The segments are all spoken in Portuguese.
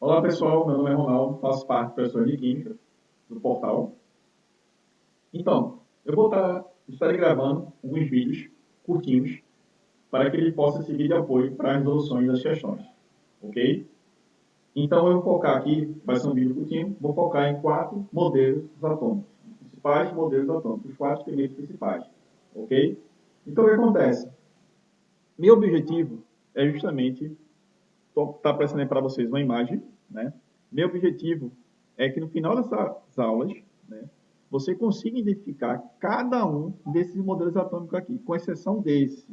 Olá pessoal, meu nome é Ronaldo, faço parte do professor de Química do portal. Então, eu vou estar gravando alguns vídeos curtinhos para que ele possa servir de apoio para as resoluções das questões, ok? Então eu vou focar aqui, vai ser um vídeo curtinho, vou focar em 4 modelos atômicos, os principais modelos atômicos, os 4 primeiros principais, ok? Então o que acontece? Meu objetivo é justamente está aparecendo para vocês uma imagem, né? Meu objetivo é que no final dessas aulas, né, você consiga identificar cada um desses modelos atômicos aqui, com exceção desse,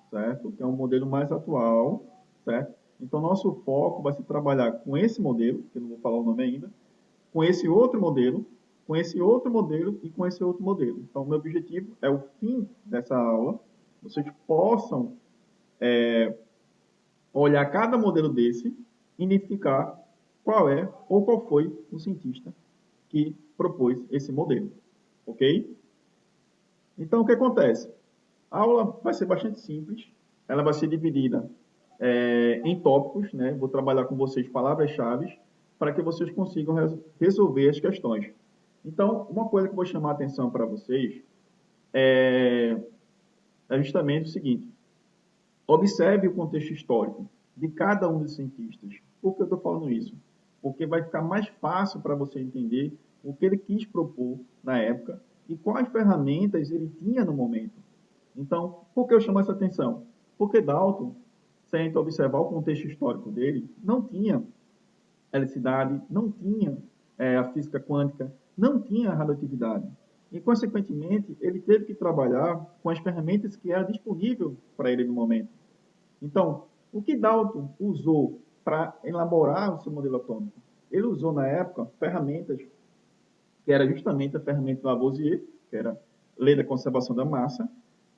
certo? Que é um modelo mais atual, certo? Então, nosso foco vai ser trabalhar com esse modelo, que eu não vou falar o nome ainda, com esse outro modelo, com esse outro modelo e com esse outro modelo. Então, meu objetivo é o fim dessa aula, vocês possam olhar cada modelo desse, identificar qual é ou qual foi o cientista que propôs esse modelo, ok? Então, o que acontece? A aula vai ser bastante simples, ela vai ser dividida em tópicos, né? Vou trabalhar com vocês palavras-chave para que vocês consigam resolver as questões. Então, uma coisa que eu vou chamar a atenção para vocês é justamente o seguinte: observe o contexto histórico de cada um dos cientistas. Por que eu estou falando isso? Porque vai ficar mais fácil para você entender o que ele quis propor na época e quais ferramentas ele tinha no momento. Então, por que eu chamo essa atenção? Porque Dalton, se a gente observar o contexto histórico dele, não tinha eletricidade, não tinha a física quântica, não tinha a radioatividade. E, consequentemente, ele teve que trabalhar com as ferramentas que eram disponíveis para ele no momento. Então, o que Dalton usou para elaborar o seu modelo atômico? Ele usou, na época, ferramentas que era justamente a ferramenta de Lavoisier, que era a lei da conservação da massa,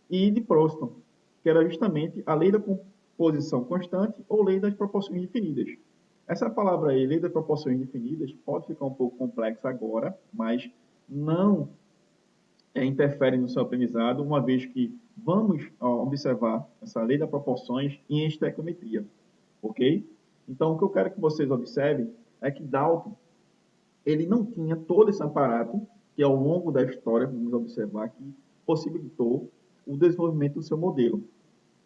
e de Proston, que era justamente a lei da composição constante ou lei das proporções definidas. Essa palavra aí, lei das proporções definidas, pode ficar um pouco complexa agora, mas não interfere no seu aprendizado, uma vez que vamos observar essa lei das proporções em estequiometria, ok? Então, o que eu quero que vocês observem é que Dalton, ele não tinha todo esse aparato que ao longo da história, vamos observar, que possibilitou o desenvolvimento do seu modelo.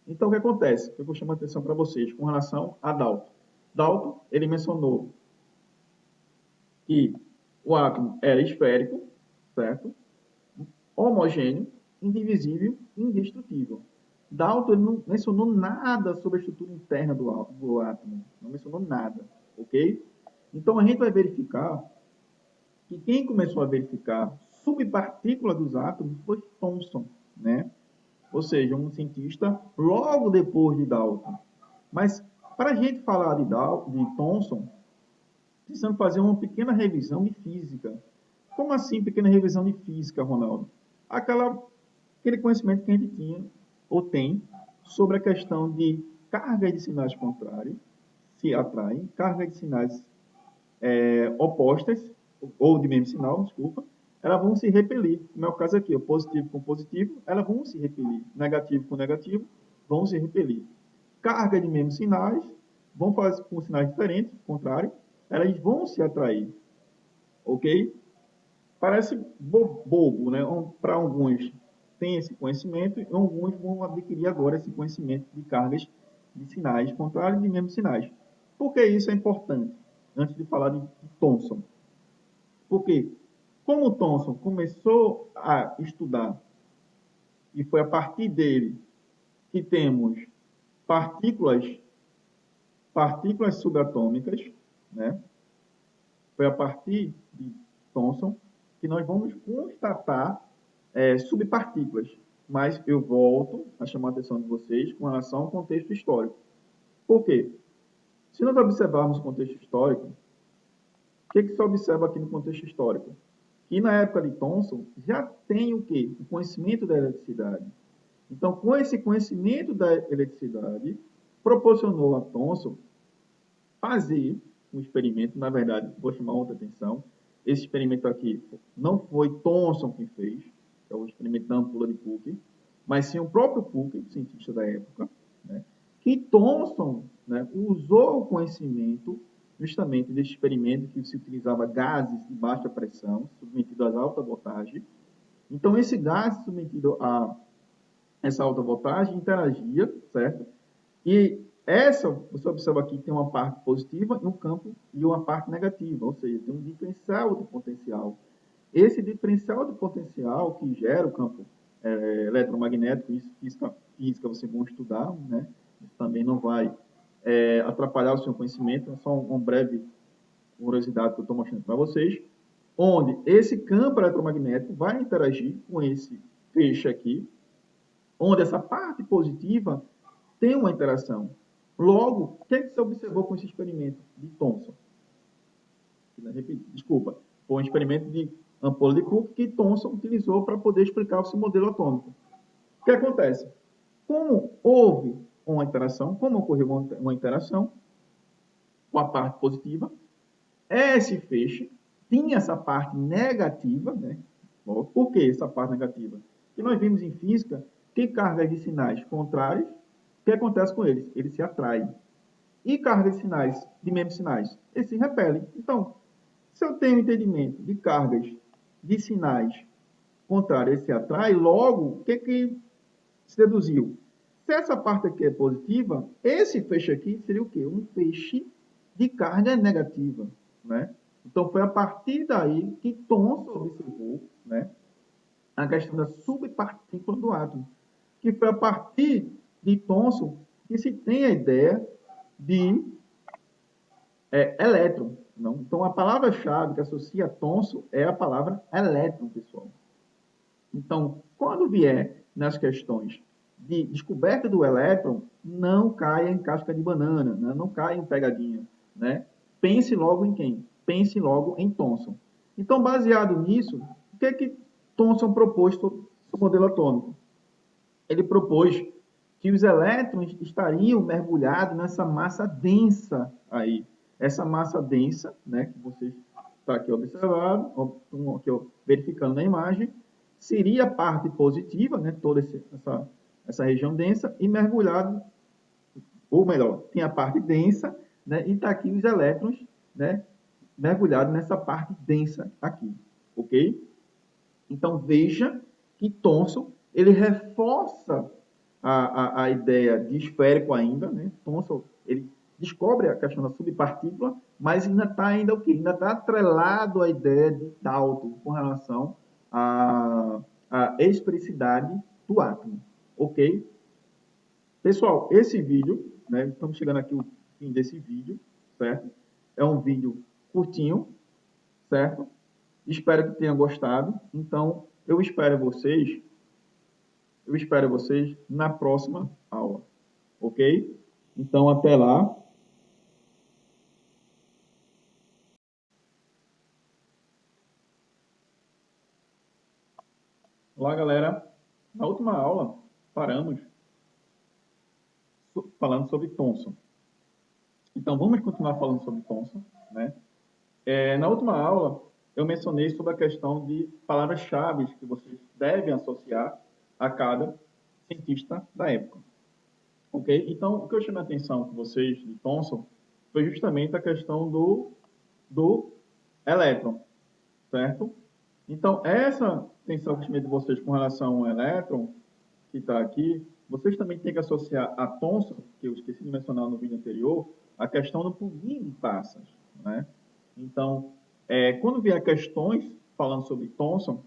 Então, o que acontece? Eu vou chamar a atenção para vocês com relação a Dalton. Dalton, ele mencionou que o átomo era esférico, certo? Homogêneo, indivisível e indestrutível. Dalton não mencionou nada sobre a estrutura interna do átomo. Não mencionou nada, ok? Então, a gente vai verificar que quem começou a verificar subpartícula dos átomos foi Thomson, né? Ou seja, um cientista logo depois de Dalton. Mas, para a gente falar de Thomson, precisamos fazer uma pequena revisão de física. Como assim, pequena revisão de física, Ronaldo? Aquele conhecimento que a gente tinha, ou tem, sobre a questão de cargas de sinais contrários se atraem, cargas de sinais opostas, ou de mesmo sinal, desculpa, elas vão se repelir. No meu caso aqui, o positivo com positivo, elas vão se repelir. Negativo com negativo, vão se repelir. Carga de mesmos sinais, vão fazer com sinais diferentes, contrário, elas vão se atrair. Ok? Parece bobo, né? Para alguns tem esse conhecimento e alguns vão adquirir agora esse conhecimento de cargas de sinais contrários e de mesmos sinais. Por que isso é importante? Antes de falar de Thomson. Porque, como o Thomson começou a estudar, e foi a partir dele que temos partículas, partículas subatômicas, né? Foi a partir de Thomson que nós vamos constatar subpartículas. Mas eu volto a chamar a atenção de vocês com relação ao contexto histórico. Por quê? Se nós observarmos o contexto histórico, o que se observa aqui no contexto histórico? Que na época de Thomson já tem o quê? O conhecimento da eletricidade. Então, com esse conhecimento da eletricidade, proporcionou a Thomson fazer um experimento, na verdade, vou chamar outra atenção, esse experimento aqui não foi Thomson quem fez, que é o experimento da ampola de Cooke, mas sim o próprio Cooke, cientista da época, né, que Thomson, né, usou o conhecimento justamente desse experimento que se utilizava gases de baixa pressão, submetidos a alta voltagem. Então, esse gás submetido a essa alta voltagem interagia, certo? E você observa aqui que tem uma parte positiva e um campo e uma parte negativa, ou seja, tem um diferencial de potencial. Esse diferencial de potencial que gera o campo eletromagnético, isso física vocês vão estudar, né? Isso também não vai atrapalhar o seu conhecimento, é só uma breve curiosidade que eu estou mostrando para vocês, onde esse campo eletromagnético vai interagir com esse feixe aqui, onde essa parte positiva tem uma interação. Logo, o que, você observou com esse experimento de Thomson? Desculpa, foi um experimento de ampola de Cook que Thomson utilizou para poder explicar o seu modelo atômico. O que acontece? Como houve uma interação, como ocorreu uma interação com a parte positiva, esse feixe tinha essa parte negativa, né? Por que essa parte negativa? Porque nós vimos em física que cargas de sinais contrários, o que acontece com eles? Eles se atraem. E cargas de sinais, de mesmos sinais, eles se repelem. Então, se eu tenho entendimento de cargas de sinais contrários, eles se atraem, logo, o que se deduziu? Se essa parte aqui é positiva, esse feixe aqui seria o quê? Um feixe de carga negativa, né? Então, foi a partir daí que Thomson observou, né, a questão da subpartícula do átomo, que foi a partir de Thomson que se tem a ideia de elétron. Não? Então, a palavra-chave que associa a Thomson é a palavra elétron, pessoal. Então, quando vier nas questões de descoberta do elétron, não caia em casca de banana, né? Não caia em pegadinha. Né? Pense logo em quem? Pense logo em Thomson. Então, baseado nisso, o que Thomson propôs sobre o modelo atômico? Ele propôs que os elétrons estariam mergulhados nessa massa densa aí. Essa massa densa, né, que vocês estão aqui observando, aqui verificando na imagem, seria a parte positiva, né, toda essa região densa, e mergulhado, ou melhor, tem a parte densa, né, e está aqui os elétrons, né, mergulhados nessa parte densa aqui, ok? Então, veja que Thomson, ele reforça a ideia de esférico ainda, né? Thomson, ele descobre a questão da subpartícula, mas ainda está o quê? Ainda está atrelado à ideia de Dalton com relação à esfericidade do átomo, ok? Pessoal, esse vídeo, né? Estamos chegando aqui ao fim desse vídeo, certo? É um vídeo curtinho, certo? Espero que tenham gostado. Então, eu espero vocês na próxima aula, ok? Então, até lá. Olá, galera. Na última aula, paramos falando sobre Thomson. Então, vamos continuar falando sobre Thomson, né? Na última aula, eu mencionei sobre a questão de palavras-chave que vocês devem associar a cada cientista da época. Ok? Então, o que eu chamei a atenção com vocês de Thomson foi justamente a questão do elétron, certo? Então, essa tensão que eu chamei de vocês com relação ao elétron, que está aqui, vocês também têm que associar a Thomson, que eu esqueci de mencionar no vídeo anterior, a questão do pudim de passas, né? Então, quando vier questões falando sobre Thomson,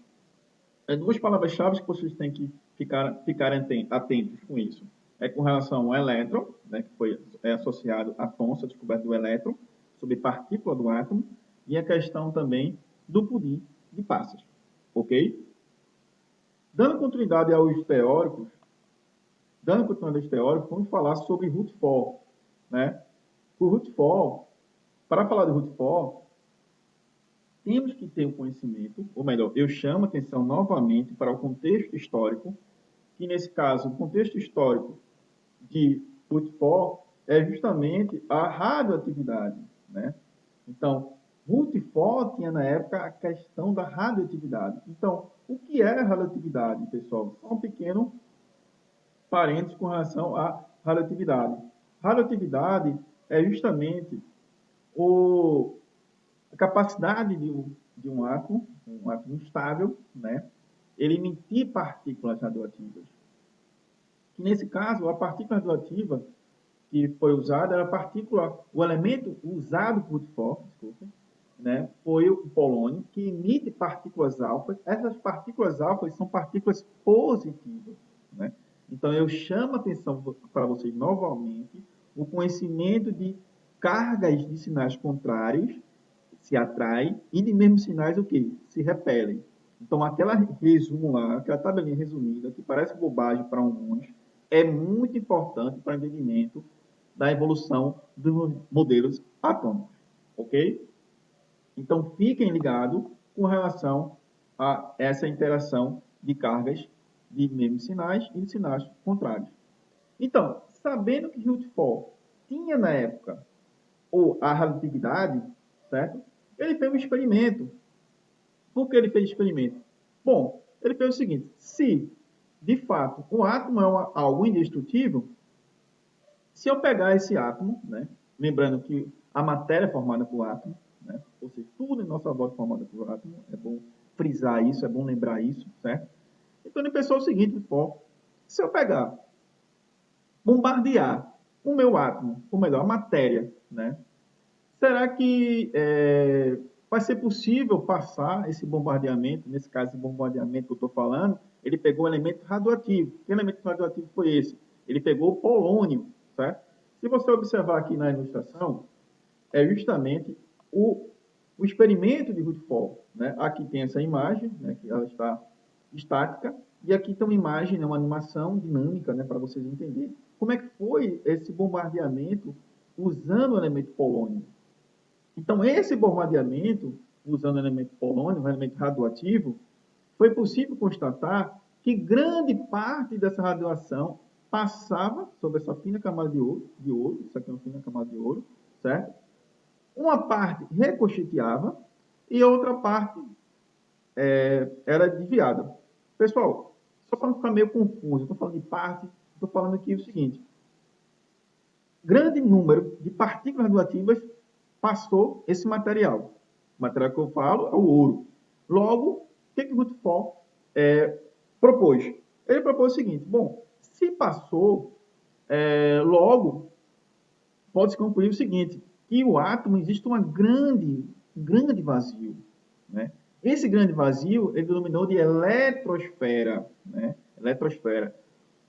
duas palavras-chave que vocês têm que ficar atentos com isso. É com relação ao elétron, né, que foi associado a Thomson, a descoberta do elétron, sobre partícula do átomo, e a questão também do pudim de passas. Ok? Dando continuidade aos teóricos, vamos falar sobre Rutherford. Né? O Rutherford, para falar de Rutherford, temos que ter o conhecimento, ou melhor, eu chamo a atenção novamente para o contexto histórico, que nesse caso, o contexto histórico de Rutherford é justamente a radioatividade, né? Então, Rutherford tinha na época a questão da radioatividade. Então, o que é a radioatividade, pessoal? Só um pequeno parênteses com relação à radioatividade. Radioatividade é justamente a capacidade de um átomo instável, né, ele emitir partículas radioativas. Que nesse caso, a partícula radioativa que foi usada era a partícula, o elemento usado por Rutherford, desculpa, né, foi o polônio, que emite partículas alfa. Essas partículas alfa são partículas positivas, né? Então, eu chamo a atenção para vocês novamente o conhecimento de cargas de sinais contrários se atraem e de mesmos sinais o quê? Se repelem. Então, aquela resumo lá, aquela tabelinha resumida, que parece bobagem para alguns, é muito importante para o entendimento da evolução dos modelos atômicos, ok? Então, fiquem ligados com relação a essa interação de cargas de mesmos sinais e de sinais contrários. Então, sabendo que Rutherford tinha na época a relatividade, certo? Ele fez um experimento. Por que ele fez experimento? Bom, ele fez o seguinte: se de fato o átomo é algo indestrutível, se eu pegar esse átomo, né, lembrando que a matéria é formada por átomo, né, ou seja, tudo em nossa volta é formado por átomo, é bom frisar isso, é bom lembrar isso, certo? Então ele pensou o seguinte: se eu pegar, bombardear o meu átomo, ou melhor, a matéria, né, será que vai ser possível passar esse bombardeamento? Nesse caso, esse bombardeamento que eu estou falando, ele pegou um elemento radioativo. Que elemento radioativo foi esse? Ele pegou o polônio, certo? Se você observar aqui na ilustração, é justamente o experimento de Rutherford, né? Aqui tem essa imagem, né, que ela está estática, e aqui tem uma imagem, né, uma animação dinâmica, né, para vocês entenderem como é que foi esse bombardeamento usando o elemento polônio. Então, esse bombardeamento, usando o elemento polônio, um elemento radioativo, foi possível constatar que grande parte dessa radiação passava sobre essa fina camada de ouro, isso aqui é uma fina camada de ouro, certo? Uma parte reconstituía e outra parte era desviada. Pessoal, só para não ficar meio confuso, eu estou falando de parte, estou falando aqui o seguinte: grande número de partículas radioativas passou esse material. O material que eu falo é o ouro. Logo, o que o Rutherford propôs? Ele propôs o seguinte: bom, se passou, logo pode-se concluir o seguinte, que o átomo existe um grande vazio, né? Esse grande vazio ele denominou de eletrosfera, né? Eletrosfera.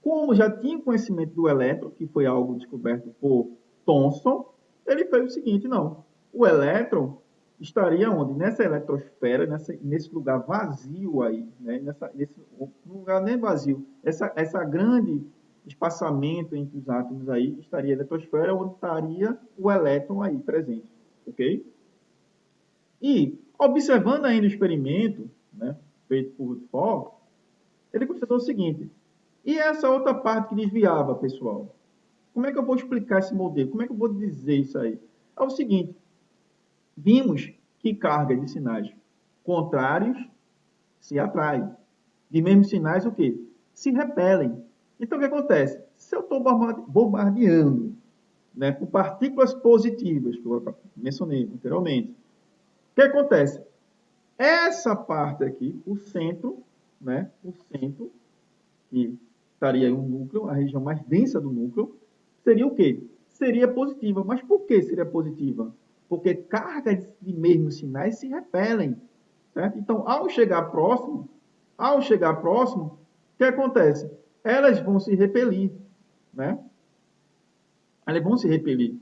Como já tinha conhecimento do elétron, que foi algo descoberto por Thomson, ele fez o seguinte: não, o elétron estaria onde? Nessa eletrosfera, nesse lugar vazio aí, né? Nesse lugar nem vazio, essa grande espaçamento entre os átomos aí, estaria a eletrosfera, onde estaria o elétron aí presente, ok? E, observando ainda o experimento, né, feito por Rutherford, ele constatou o seguinte: e essa outra parte que desviava, pessoal? Como é que eu vou explicar esse modelo? Como é que eu vou dizer isso aí? É o seguinte: vimos que cargas de sinais contrários se atraem. De mesmos sinais, o quê? Se repelem. Então, o que acontece? Se eu estou bombardeando, né, com partículas positivas, que eu mencionei anteriormente, o que acontece? Essa parte aqui, o centro, né, o centro, que estaria um núcleo, a região mais densa do núcleo, seria o quê? Seria positiva. Mas por que seria positiva? Porque cargas de mesmos sinais se repelem, certo? Então, ao chegar próximo, o que acontece? Elas vão se repelir, né? Elas vão se repelir.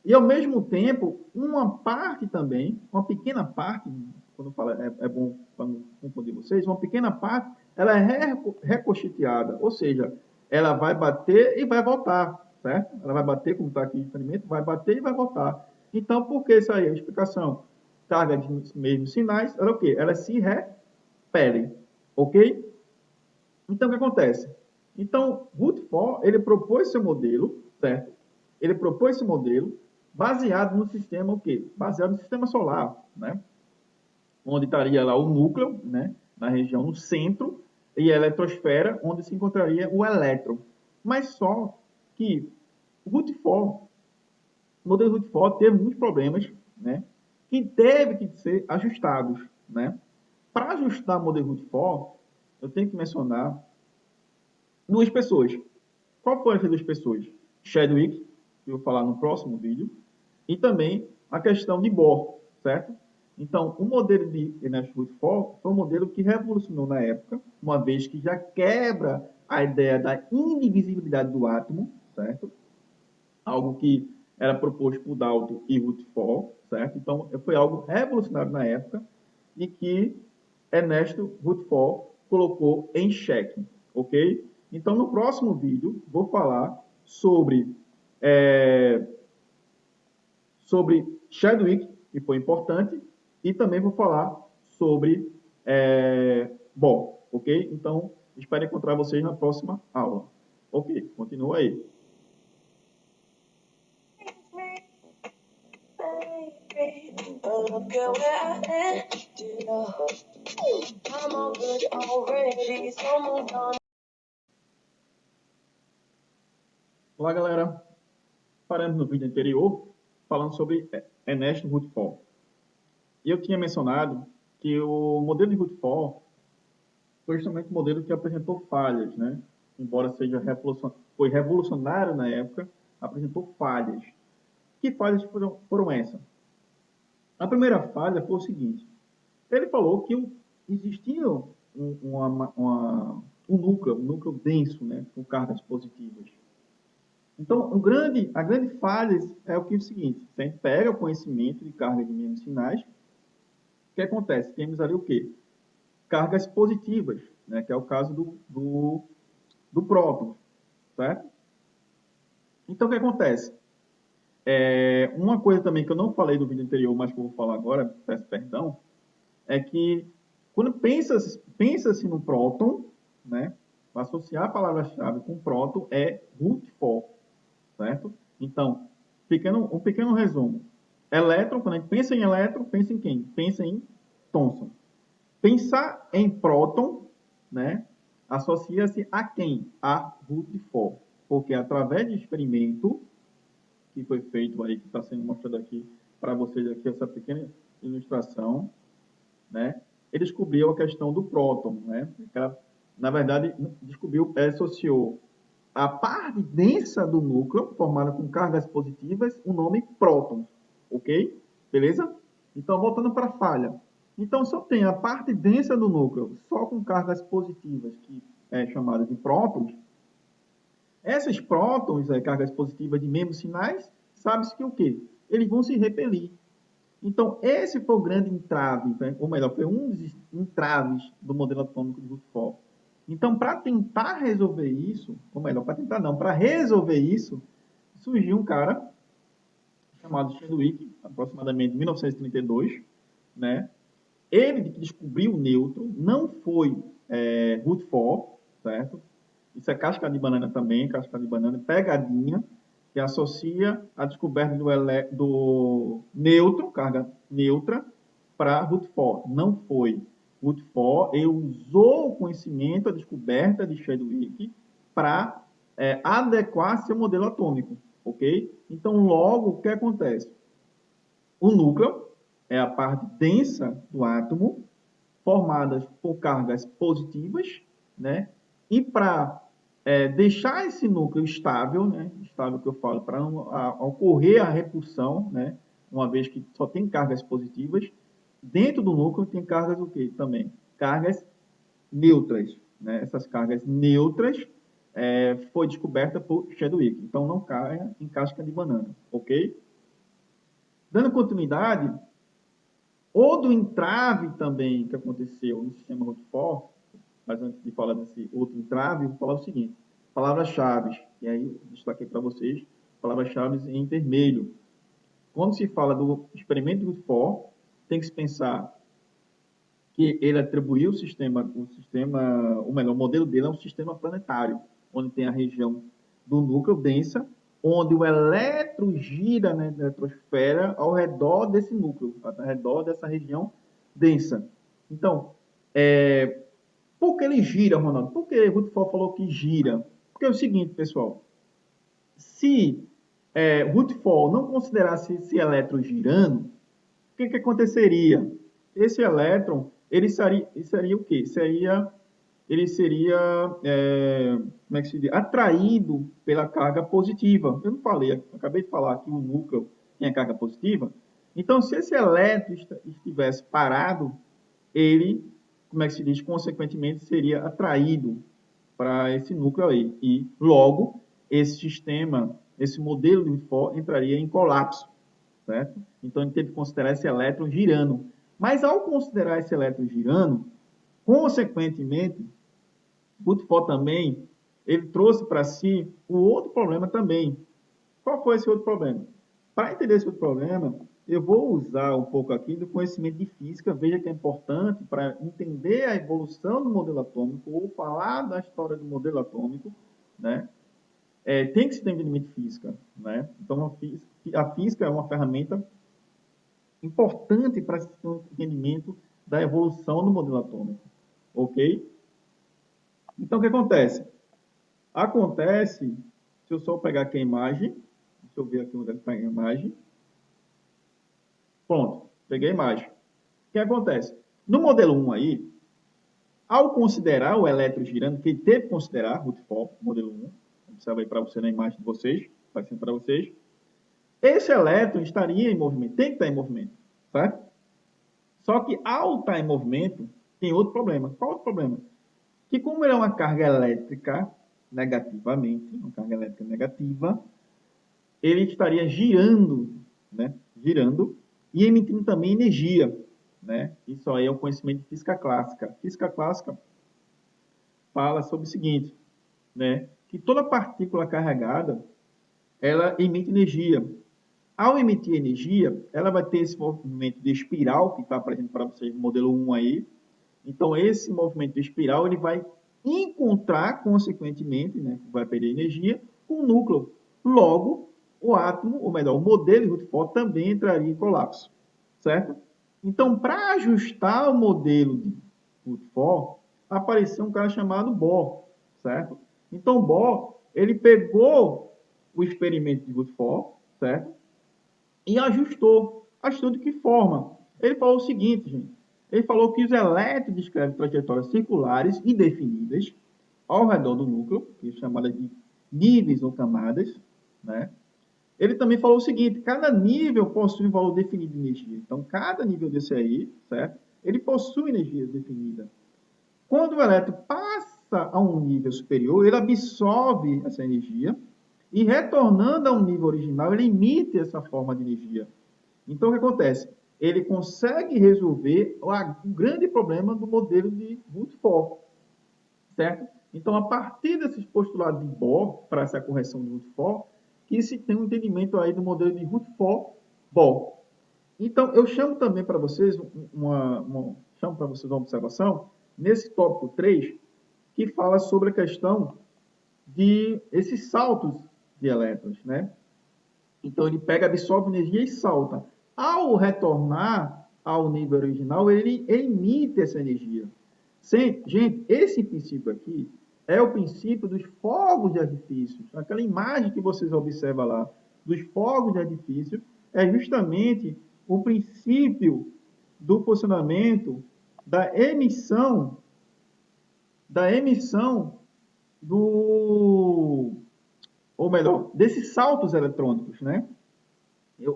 E, ao mesmo tempo, uma parte também, uma pequena parte, quando eu falo é bom para não confundir vocês, uma pequena parte, ela é reconstituída, ou seja, ela vai bater e vai voltar, certo? Ela vai bater, como está aqui o experimento, vai bater e vai voltar. Então, por que isso aí? A explicação. Carga de mesmos sinais, ela é o quê? Elas se repelem, ok? Então, o que acontece? Então, Rutherford, ele propôs seu modelo, certo? Ele propôs esse modelo baseado no sistema o quê? Baseado no sistema solar, né? Onde estaria lá o núcleo, né? Na região no centro, e a eletrosfera, onde se encontraria o elétron. Mas só que Rutherford, modelo Rutherford teve muitos problemas, né? Que teve que ser ajustados, né? Para ajustar o modelo Rutherford, eu tenho que mencionar duas pessoas. Qual foram essas duas pessoas? Chadwick, que eu vou falar no próximo vídeo, e também a questão de Bohr, certo? Então, o modelo de Ernest Rutherford foi um modelo que revolucionou na época, uma vez que já quebra a ideia da indivisibilidade do átomo, certo? Algo que era proposto por Dalton e Rutherford, certo? Então, foi algo revolucionário na época e que Ernesto Rutherford colocou em xeque, ok? Então, no próximo vídeo, vou falar é, sobre Chadwick, que foi importante, e também vou falar sobre Bohr, ok? Então, espero encontrar vocês na próxima aula. Ok, continua aí. Look at where I ended up. I'm all good already, so moved on. Olá, galera. Paramos no vídeo anterior falando sobre Ernesto Rutherford. E eu tinha mencionado que o modelo de Rutherford foi justamente um modelo que apresentou falhas, né? Embora seja foi revolucionário na época, apresentou falhas. Que falhas foram essas? A primeira falha foi o seguinte: ele falou que existia um núcleo denso, né, com cargas positivas. Então, a grande falha é o seguinte: se a gente pega o conhecimento de carga de mínimos sinais, o que acontece? Temos ali o quê? Cargas positivas, né, que é o caso do próton, certo? Então, o que acontece? Uma coisa também que eu não falei do vídeo anterior, mas que eu vou falar agora, peço perdão, é que quando pensa-se no próton, né, associar a palavra-chave com próton é Rutherford, certo? Então, um pequeno resumo. Elétron, quando a gente pensa em elétron, pensa em quem? Pensa em Thomson. Pensar em próton, né, associa-se a quem? A Rutherford. Porque através de experimento que foi feito aí, que está sendo mostrado aqui para vocês aqui, essa pequena ilustração, né, ele descobriu a questão do próton, né? Na verdade, associou a parte densa do núcleo, formada com cargas positivas, o nome próton, ok? Beleza? Então, voltando para a falha. Então, se eu tenho a parte densa do núcleo só com cargas positivas, que é chamada de prótons, essas prótons, cargas positivas de mesmos sinais, sabe-se que o quê? Eles vão se repelir. Então, esse foi o grande entrave, né? Ou melhor, foi um dos entraves do modelo atômico de Rutherford. Então, para tentar resolver isso, ou melhor, para tentar não, para resolver isso, surgiu um cara chamado Chadwick, aproximadamente em 1932, né? Ele que descobriu o nêutron, não foi Rutherford, certo? Isso é casca de banana também, casca de banana, pegadinha, que associa a descoberta do nêutron, carga neutra, para Rutherford. Não foi. Rutherford ele usou o conhecimento, a descoberta de Chadwick para adequar seu modelo atômico, ok? Então, logo, o que acontece? O núcleo é a parte densa do átomo, formadas por cargas positivas, né? E para deixar esse núcleo estável, né? Estável que eu falo, para não ocorrer a repulsão, né? Uma vez que só tem cargas positivas, dentro do núcleo tem cargas o quê? Também cargas neutras, né? Essas cargas neutras foi descoberta por Chadwick, então não caia em casca de banana, ok? Dando continuidade, ou do entrave também que aconteceu no sistema Rutherford, mas antes de falar desse outro entrave, eu vou falar o seguinte: palavras-chave, e aí eu destaquei para vocês, palavras-chave em vermelho. Quando se fala do experimento de Rutherford, tem que se pensar que ele atribuiu ou melhor, o modelo dele é um sistema planetário, onde tem a região do núcleo densa, onde o elétron gira na eletrosfera ao redor desse núcleo, ao redor dessa região densa. Então, por que ele gira, Ronaldo? Por que Rutherford falou que gira? Porque é o seguinte, pessoal, se Rutherford não considerasse esse elétron girando, o que aconteceria? Esse elétron, ele seria o quê? Ele seria, como é que se diz? Atraído pela carga positiva. Eu não falei, acabei de falar que o núcleo tem a carga positiva. Então, se esse elétron estivesse parado, ele, como é que se diz? Consequentemente, seria atraído para esse núcleo aí. E, logo, esse sistema, esse modelo de Rutherford entraria em colapso, certo? Então, ele teve que considerar esse elétron girando. Mas, ao considerar esse elétron girando, consequentemente, Rutherford também, ele trouxe para si o outro problema também. Qual foi esse outro problema? Para entender esse outro problema, eu vou usar um pouco aqui do conhecimento de física. Veja que é importante para entender a evolução do modelo atômico ou falar da história do modelo atômico, né? Tem que se ter entendimento de física, né? Então, a física é uma ferramenta importante para se ter um entendimento da evolução do modelo atômico, ok? Então, o que acontece? Acontece, se eu só pegar aqui a imagem, deixa eu ver aqui onde está a imagem. Pronto, peguei a imagem. O que acontece? No modelo 1 aí, ao considerar o elétron girando, que ele teve que considerar, Rutherford, modelo 1, observa aí para você na imagem de vocês, aparecendo para vocês, esse elétron estaria em movimento, tem que estar em movimento, certo? Só que ao estar em movimento, tem outro problema. Qual outro problema? Que como ele é uma carga elétrica negativamente, uma carga elétrica negativa, ele estaria girando, né? Girando e emitindo também energia, né? Isso aí é o conhecimento de física clássica. Física clássica fala sobre o seguinte, né? Que toda partícula carregada, ela emite energia. Ao emitir energia, ela vai ter esse movimento de espiral, que está presente para vocês no modelo 1 aí. Então, esse movimento de espiral, ele vai encontrar, consequentemente, né, vai perder energia, com o núcleo. Logo, o átomo, ou melhor, o modelo de Rutherford também entraria em colapso, certo? Então, para ajustar o modelo de Rutherford, apareceu um cara chamado Bohr, certo? Então, Bohr, ele pegou o experimento de Rutherford, certo? E ajustou. Ajustou de que forma? Ele falou o seguinte, gente. Ele falou que os elétrons descrevem trajetórias circulares indefinidas ao redor do núcleo, que é chamada de níveis ou camadas, né? Ele também falou o seguinte, cada nível possui um valor definido de energia. Então, cada nível desse aí, certo? Ele possui energia definida. Quando o elétron passa a um nível superior, ele absorve essa energia e, retornando a um nível original, ele emite essa forma de energia. Então, o que acontece? Ele consegue resolver o grande problema do modelo de Rutherford, certo? Então, a partir desses postulados de Bohr, para essa correção de Rutherford, que se tem um entendimento aí do modelo de Rutherford-Bohr. Então, eu chamo também para vocês chamo para vocês uma observação nesse tópico 3, que fala sobre a questão de esses saltos de elétrons, né? Então, ele pega, absorve energia e salta. Ao retornar ao nível original, ele emite essa energia. Gente, esse princípio aqui é o princípio dos fogos de artifício. Aquela imagem que vocês observam lá, dos fogos de artifício, é justamente o princípio do funcionamento da emissão do, ou melhor, desses saltos eletrônicos, né?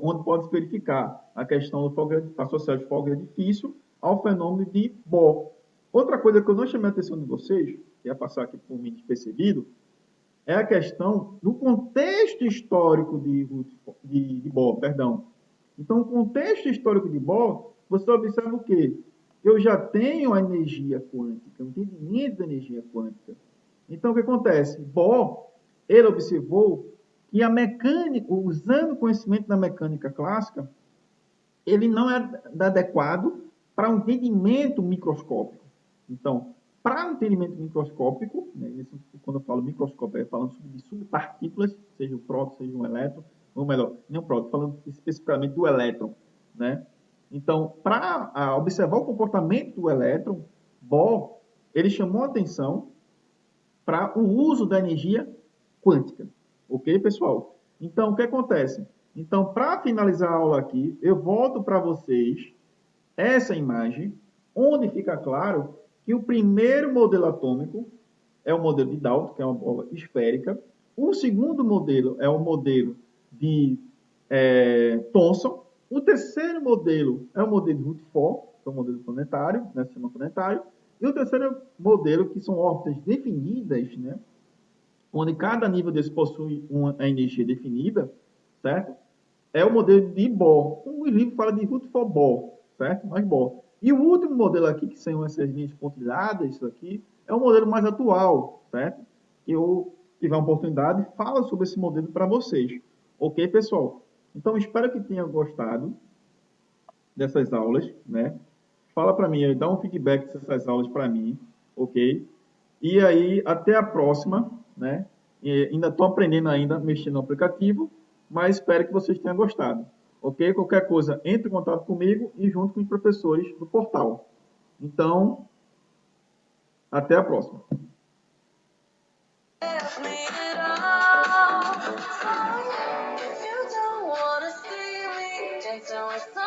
Onde pode verificar a questão do fogo associado de fogo de artifício ao fenômeno de Bohr. Outra coisa que eu não chamei a atenção de vocês, que ia passar aqui por mim despercebido, é a questão do contexto histórico de Bohr, perdão. Então, o contexto histórico de Bohr, você observa o quê? Eu já tenho a energia quântica, o entendimento da energia quântica. Então, o que acontece? Bohr, ele observou que a mecânica, usando o conhecimento da mecânica clássica, ele não é adequado para um entendimento microscópico. Então, para um entendimento microscópico, né, isso, quando eu falo microscópico, é falando de subpartículas, seja o próton, seja um elétron, ou melhor, nem o próton, falando especificamente do elétron, né? Então, para observar o comportamento do elétron, Bohr, ele chamou a atenção para o uso da energia quântica. Ok, pessoal? Então, o que acontece? Então, para finalizar a aula aqui, eu volto para vocês essa imagem, onde fica claro que o primeiro modelo atômico é o modelo de Dalton, que é uma bola esférica. O segundo modelo é o modelo de Thomson. O terceiro modelo é o modelo de Rutherford, que é o modelo planetário, né, sistema planetário. E o terceiro modelo, que são órbitas definidas, né, onde cada nível desse possui uma energia definida, certo? É o modelo de Bohr. O livro fala de Rutherford Bohr, certo? Mas Bohr. E o último modelo aqui, que são essas linhas pontilhadas, isso aqui, é o modelo mais atual, certo? Que eu tiver uma oportunidade, falo sobre esse modelo para vocês. Ok, pessoal? Então, espero que tenham gostado dessas aulas, né? Fala para mim, dá um feedback dessas aulas para mim, ok? E aí, até a próxima, né? E ainda estou aprendendo ainda, mexendo no aplicativo, mas espero que vocês tenham gostado, ok? Qualquer coisa, entre em contato comigo e junto com os professores do portal. Então, até a próxima. If you don't wanna see me, just don't